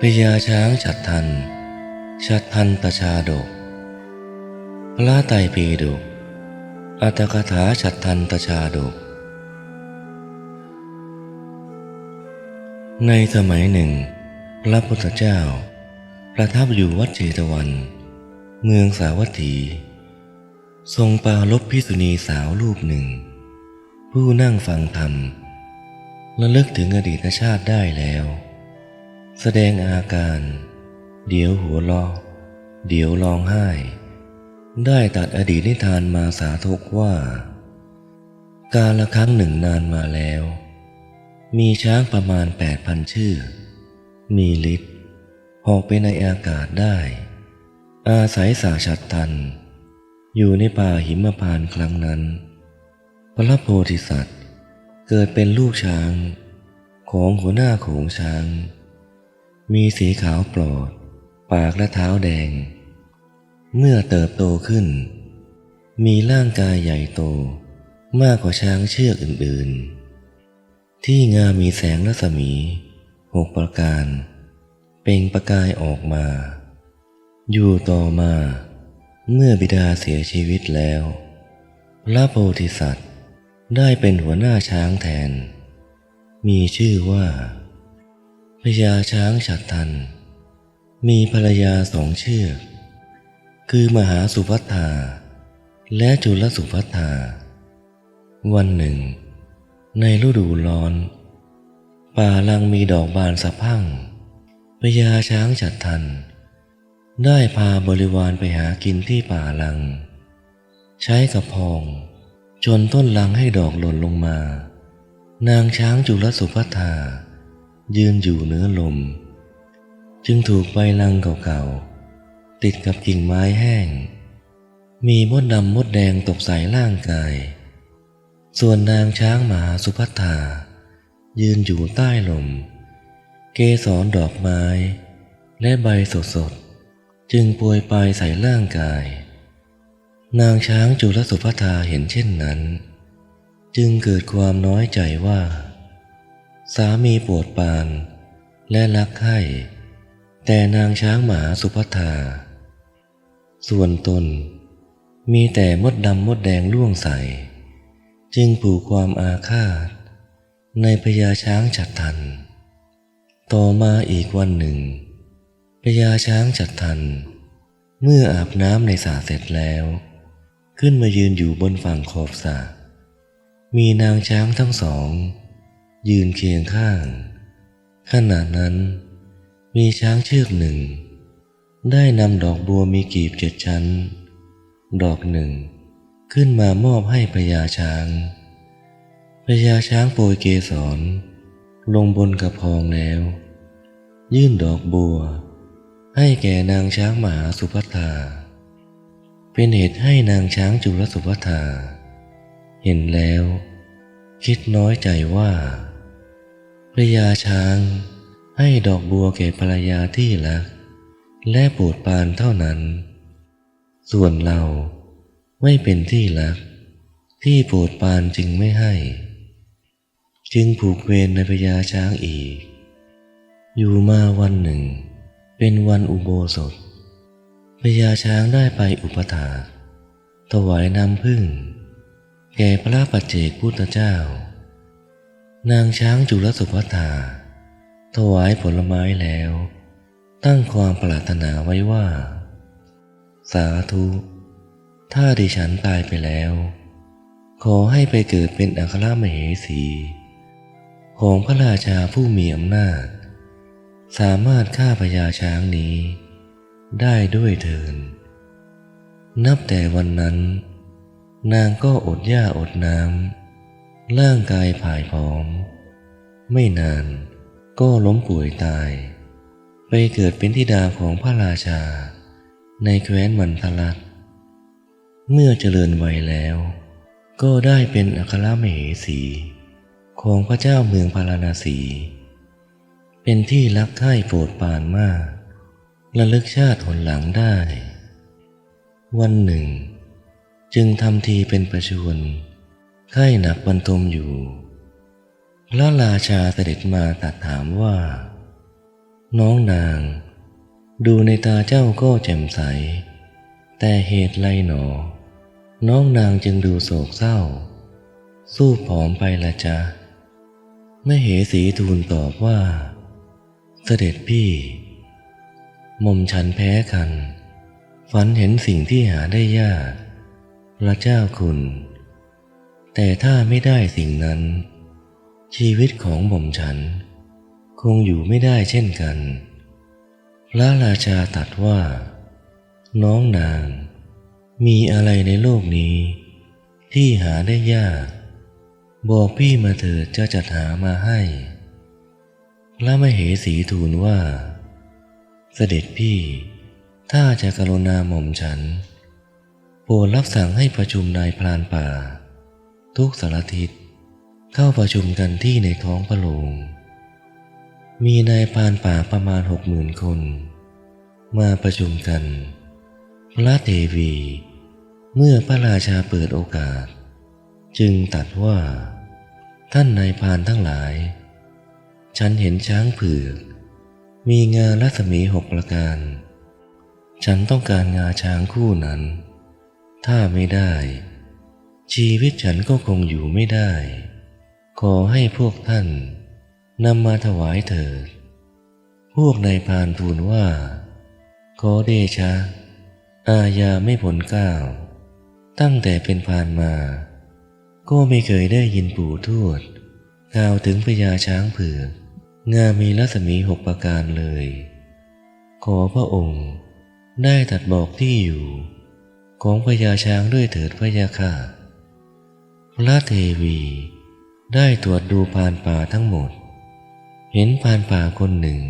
พญาช้างฉัตรทันตชาดกพระไตรปิฎกอรรถกถาฉัตรทันตชาดกในสมัยหนึ่งพระพุทธเจ้าประทับอยู่วัดเชตวันเมืองสาวัตถีทรงปรารภภิกษุณีสาวรูปหนึ่งผู้นั่งฟังธรรมระลึกถึงอดีตชาติได้แล้วแสดงอาการเดี๋ยวหัวเราะเดี๋ยวร้องไห้ได้ตัดอดีตนิทานมาสาธกว่ากาลครั้งหนึ่งนานมาแล้วมีช้างประมาณ 8,000 ชื่อมีฤทธิ์เหาะไปในอากาศได้อาศัยสาฉัตรทันอยู่ในป่าหิมพานต์ครั้งนั้นพระโพธิสัตว์เกิดเป็นลูกช้างของหัวหน้าโขลงช้างมีสีขาวโปรดปากและเท้าแดงเมื่อเติบโตขึ้นมีร่างกายใหญ่โตมากกว่าช้างเชือกอื่นๆที่งามีแสงรัศมี6 ประการเปล่งประกายออกมาอยู่ต่อมาเมื่อบิดาเสียชีวิตแล้วพระโพธิสัตว์ได้เป็นหัวหน้าช้างแทนมีชื่อว่าพญาช้างฉัตรทันมีภรรยา2 เชือกคือมหาสุภัทธาและจุลสุภัทธาวันหนึ่งในฤดูร้อนป่าลังมีดอกบานสะพรั่งพญาช้างฉัตรทันได้พาบริวารไปหากินที่ป่าลังใช้กระพองจนต้นลังให้ดอกหล่นลงมานางช้างจุลสุภัทธายืนอยู่เหนือลมจึงถูกใบลังเก่าๆติดกับกิ่งไม้แห้งมีมดดำมดแดงตกใส่ร่างกายส่วนนางช้างมหาสุภัทธายืนอยู่ใต้ลมเกสรดอกไม้และใบสดๆจึงโปรยปลายใส่ร่างกายนางช้างจุลสุภัทธาเห็นเช่นนั้นจึงเกิดความน้อยใจว่าสามีโปรดปรานและรักใคร่แต่นางช้างมหาสุภัทธาส่วนตนมีแต่มดดำมดแดงล่วงใส่จึงผูกความอาฆาตในพญาช้างฉัตรทันต่อมาอีกวันหนึ่งพญาช้างฉัตรทันเมื่ออาบน้ำในสระเสร็จแล้วขึ้นมายืนอยู่บนฝั่งขอบสระมีนางช้างทั้ง2ยืนเคียงข้างขณะนั้นมีช้างเชือกหนึ่งได้นำดอกบัวมีกีบ7 ชั้นดอกหนึ่งขึ้นมามอบให้พญาช้างพญาช้างโปรยเกสรลงบนกระพองแล้วยื่นดอกบัวให้แก่นางช้างมหาสุภัทธาเป็นเหตุให้นางช้างจุลสุภัทธาเห็นแล้วคิดน้อยใจว่าพญาช้างให้ดอกบัวแก่ภรรยาที่รักและโปรดปรานเท่านั้นส่วนเราไม่เป็นที่รักที่โปรดปรานจึงไม่ให้จึงผูกเวรในพญาช้างอีกอยู่มาวันหนึ่งเป็นวันอุโบสถพญาช้างได้ไปอุปถากถวายน้ำผึ้งแก่พระปัจเจกพุทธเจ้านางช้างจุลสุภัทธาถวายผลไม้แล้วตั้งความปรารถนาไว้ว่าสาธุถ้าดิฉันตายไปแล้วขอให้ไปเกิดเป็นอัครมเหสีของพระราชาผู้มีอำนาจสามารถฆ่าพญาช้างนี้ได้ด้วยเถิดนับแต่วันนั้นนางก็อดหญ้าอดน้ำร่างกายผายผอมไม่นานก็ล้มป่วยตายไปเกิดเป็นธิดาของพระราชาในแคว้นมันทลัตเมื่อเจริญวัยแล้วก็ได้เป็นอัครมเหสีของพระเจ้าเมืองพาราณสีเป็นที่รักใคร่โปรดปรานมากระลึกชาติหนหลังได้วันหนึ่งจึงทำทีเป็นประชวรไข้หนักบรรทมอยู่พระราชาเสด็จมาตรัสถามว่า น้องนางดูในตาเจ้าก็แจ่มใสแต่เหตุไรหนอน้องนางจึงดูโศกเศร้าสู้ผอมไปละจ๊ะมเหสีทูลตอบว่าเสด็จพี่หม่อมฉันแพ้คันฝันเห็นสิ่งที่หาได้ยากพระเจ้าคุณแต่ถ้าไม่ได้สิ่งนั้นชีวิตของหม่อมฉันคงอยู่ไม่ได้เช่นกันพระราชาตรัสว่าน้องนางมีอะไรในโลกนี้ที่หาได้ยากบอกพี่มาเถิดจะจัดหามาให้พระมเหสีทูลว่าเสด็จพี่ถ้าจะกรุณาหม่อมฉันโปรดรับสั่งให้ประชุมนายพรานป่าทุกสารทิศเข้าประชุมกันที่ในท้องพระโรงมีนายพรานป่าประมาณ60,000 คนมาประชุมกันพระเทวีเมื่อพระราชาเปิดโอกาสจึงตรัสว่าท่านนายพรานทั้งหลายฉันเห็นช้างเผือกมีงารัศมี6 ประการฉันต้องการงาช้างคู่นั้นถ้าไม่ได้ชีวิตฉันก็คงอยู่ไม่ได้ขอให้พวกท่านนำมาถวายเถิดพวกนายพรานทูลว่าขอเดชะอาญาไม่ผลเกล้าตั้งแต่เป็นพรานมาก็ไม่เคยได้ยินปู่ทวดกล่าวถึงพญาช้างเผือกงามีรัศมี6 ประการเลยขอพระองค์ได้ตรัสบอกที่อยู่ของพญาช้างด้วยเถิดพระยาค่ะพระเทวีได้ตรวจดูพรานป่าทั้งหมดเห็นพรานป่าคนหนึ่ง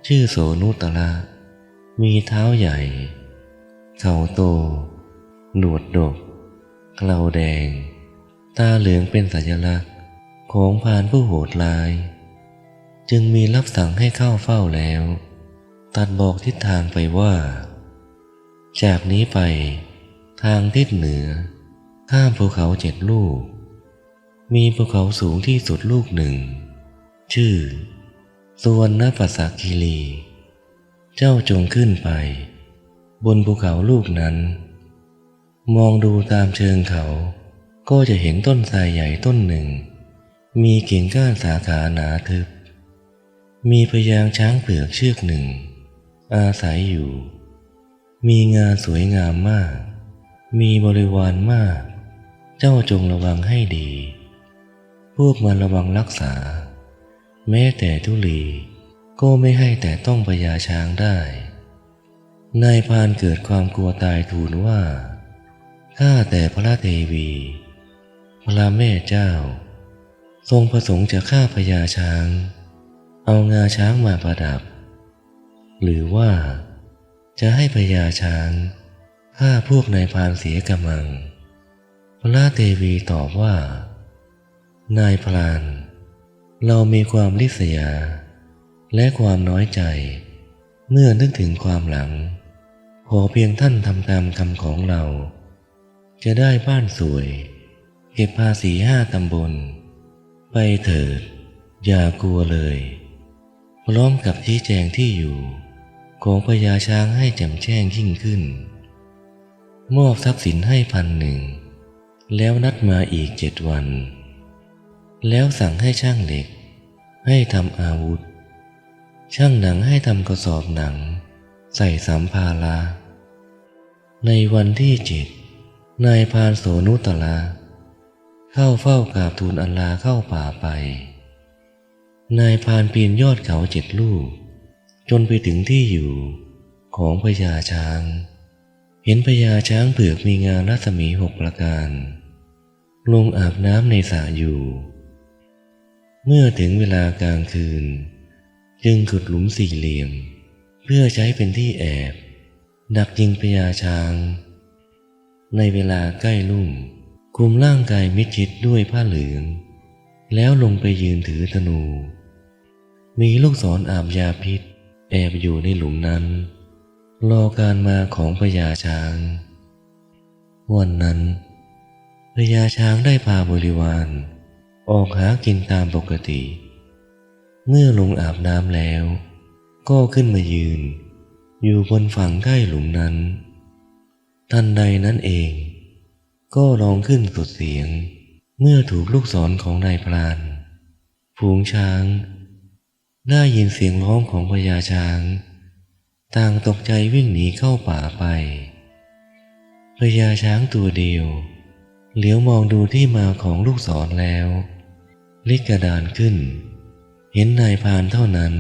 ชื่อโสนุตระมีเท้าใหญ่เข่าโตหนวดดกเคราแดงตาเหลืองเป็นสัญลักษณ์ของพรานผู้โหดร้ายจึงมีรับสั่งให้เข้าเฝ้าแล้วตัดบอกทิศทางไปว่าจากนี้ไปทางทิศเหนือข้ามภูเขา7 ลูกมีภูเขาสูงที่สุดลูกหนึ่งชื่อสุวรรณปสคีรีเจ้าจงขึ้นไปบนภูเขาลูกนั้นมองดูตามเชิงเขาก็จะเห็นต้นไทรใหญ่ต้นหนึ่งมีกิ่งก้านสาขาหนาทึบมีพญาช้างเผือกเชือกหนึ่งอาศัยอยู่มีงาสวยงามมากมีบริวารมากเจ้าจงระวังให้ดีพวกมันระวังรักษาแม้แต่ธุลีก็ไม่ให้แต่ต้องพญาช้างได้นายพรานเกิดความกลัวตายทูลว่าข้าแต่พระเทวีพระแม่เจ้าทรงประสงค์จะฆ่าพญาช้างเอางาช้างมาประดับหรือว่าจะให้พญาช้างฆ่าพวกนายพรานเสียกำลังพระเทวีตอบว่านายพรานเรามีความริษยาและความน้อยใจเมื่อนึกถึงความหลังขอเพียงท่านทำตามคำของเราจะได้บ้านสวยเก็บภาษี5 ตำบลไปเถิดอย่ากลัวเลยพร้อมกับชี้แจงที่อยู่ของพญาช้างให้แจ่มแจ้งยิ่งขึ้นมอบทรัพย์สินให้1,000แล้วนัดมาอีก7 วันแล้วสั่งให้ช่างเหล็กให้ทำอาวุธช่างหนังให้ทำกระสอบหนังใส่สัมภาระในวันที่7นายพรานโสนุตระเข้าเฝ้ากราบทูลอัลลาเข้าป่าไปนายพรานปีนยอดเขา7 ลูกจนไปถึงที่อยู่ของพญาช้างเห็นพญาช้างเผือกมีงารัศมี6 ประการลงอาบน้ำในสระอยู่เมื่อถึงเวลากลางคืนจึงขุดหลุม4 เหลี่ยมเพื่อใช้เป็นที่แอบดักยิงพญาช้างในเวลาใกล้รุ่งคลุมร่างกายมิดชิดด้วยผ้าเหลืองแล้วลงไปยืนถือธนูมีลูกศรอาบยาพิษแอบอยู่ในหลุมนั้นรอการมาของพญาช้างวันนั้นพญาช้างได้พาบริวารออกหากินตามปกติเมื่อลงอาบน้ำแล้ว ก็ขึ้นมายืนอยู่บนฝั่งใกล้หลุมนั้นทันใดนั้นเองก็ร้องขึ้นสุดเสียงเมื่อถูกลูกศรของนายพรานฝูงช้างได้ยินเสียงร้องของพญาช้างต่างตกใจวิ่งหนีเข้าป่าไปพญาช้างตัวเดียวเหลียวมองดูที่มาของลูกศรแล้วลิกกระดานขึ้นเห็นนายพรานเท่านั้น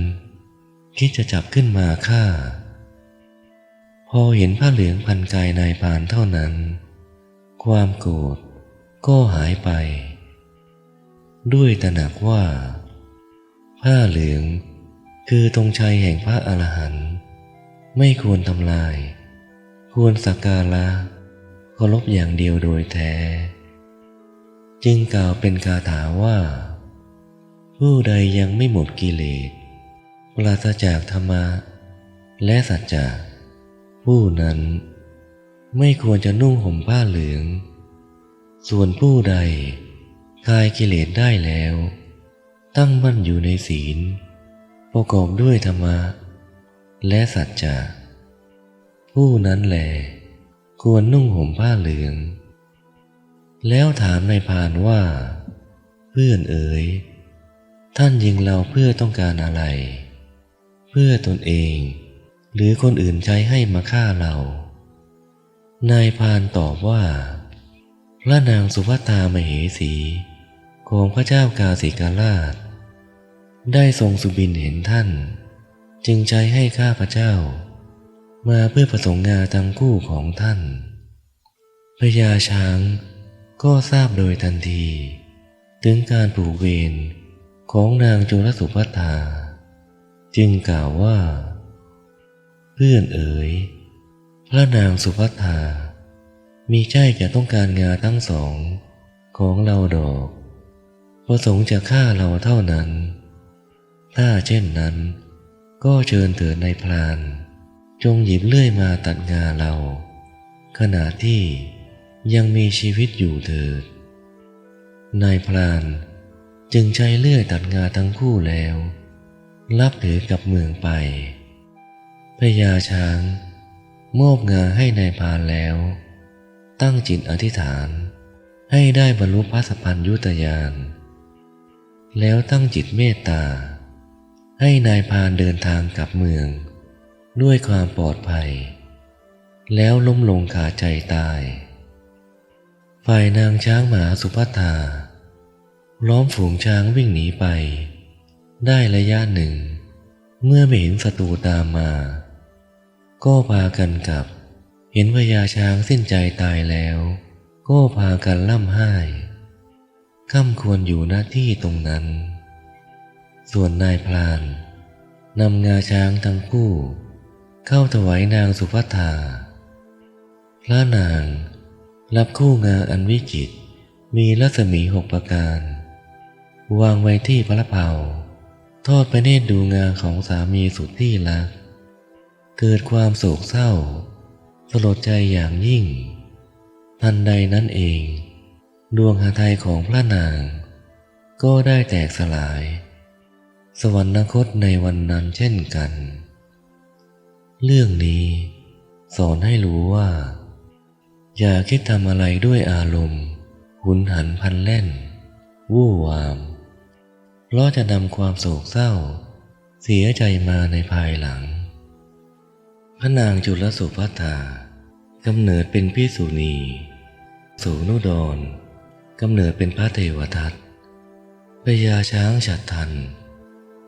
คิดจะจับขึ้นมาฆ่าพอเห็นผ้าเหลืองพันกายนายพรานเท่านั้นความโกรธก็หายไปด้วยตระหนักว่าผ้าเหลืองคือธงชัยแห่งพระอรหันต์ไม่ควรทำลายควรสักการะเคารพอย่างเดียวโดยแท้จึงกล่าวเป็นคาถาว่าผู้ใดยังไม่หมดกิเลสปราศจากธรรมะและสัจจะผู้นั้นไม่ควรจะนุ่งห่มผ้าเหลืองส่วนผู้ใดคลายกิเลสได้แล้วตั้งมั่นอยู่ในศีลประกอบด้วยธรรมะและสัจจะผู้นั้นแหละควรนุ่งห่มผ้าเหลืองแล้วถามนายพรานว่าเพื่อนเอ๋ยท่านยิงเราเพื่อต้องการอะไรเพื่อตนเองหรือคนอื่นใช้ให้มาฆ่าเรานายพรานตอบว่าพระนางสุภัตตามเหสีของพระเจ้ากาสิกราชได้ทรงสุบินเห็นท่านจึงใช้ให้ข้าพระเจ้ามาเพื่อประสงค์งานทั้งคู่ของท่านพญาช้างก็ทราบโดยทันทีถึงการผูกเวรของนางจุลสุภัตตาจึงกล่าวว่าเพื่อนเอ๋ยพระนางสุภัตตามีใจจะต้องการงาทั้งสองของเราดอกประสงค์จะฆ่าเราเท่านั้นถ้าเช่นนั้นก็เชิญเถิดนายพรานจงหยิบเลื่อยมาตัดงาเราขณะที่ยังมีชีวิตอยู่เถิดนายพรานจึงใช้เลื่อยตัดงาทั้งคู่แล้วรับถือกับเมืองไปพญาช้างมอบงาให้นายพรานแล้วตั้งจิตอธิษฐานให้ได้บรรลุพระสัพพัญญุตญาณแล้วตั้งจิตเมตตาให้นายพรานเดินทางกลับเมืองด้วยความปลอดภัยแล้วล้มลงขาดใจตายฝ่ายนางช้างมหาสุภัตตาล้อมฝูงช้างวิ่งหนีไปได้ระยะหนึ่งเมื่อไม่เห็นศัตรูตามมาก็พากันกลับเห็นพญาช้างสิ้นใจตายแล้วก็พากันร่ำไห้ค่ำควรอยู่หน้าที่ตรงนั้นส่วนนายพรานนำงาช้างทั้งคู่เข้าถวายนางสุภัตตาพระนางรับคู่งาอันวิจิตรมีรัศมี6 ประการวางไว้ที่พระเพาทอดพระเนตรดูงาของสามีสุดที่รักเกิดความโศกเศร้าสลดใจอย่างยิ่งทันใดนั้นเองดวงหฤทัยของพระนางก็ได้แตกสลายสวรรคตในวันนั้นเช่นกันเรื่องนี้สอนให้รู้ว่าอย่าคิดทำอะไรด้วยอารมณ์หุนหันพลันแล่นวู่วามเพราะจะนำความโศกเศร้าเสียใจมาในภายหลังพระนางจุลสุภัตตากำเนิดเป็นภิกษุณีโสนุดรกำเนิดเป็นพระเทวทัตพญาช้างฉัตรทัน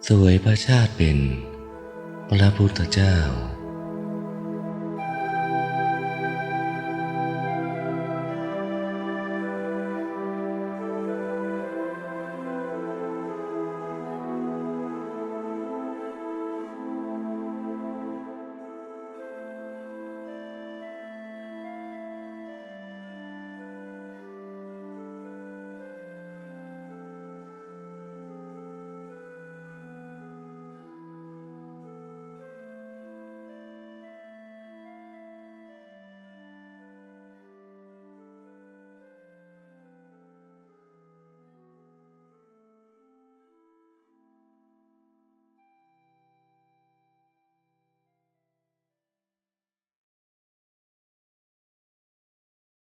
เสวยพระชาติเป็นพระพุทธเจ้า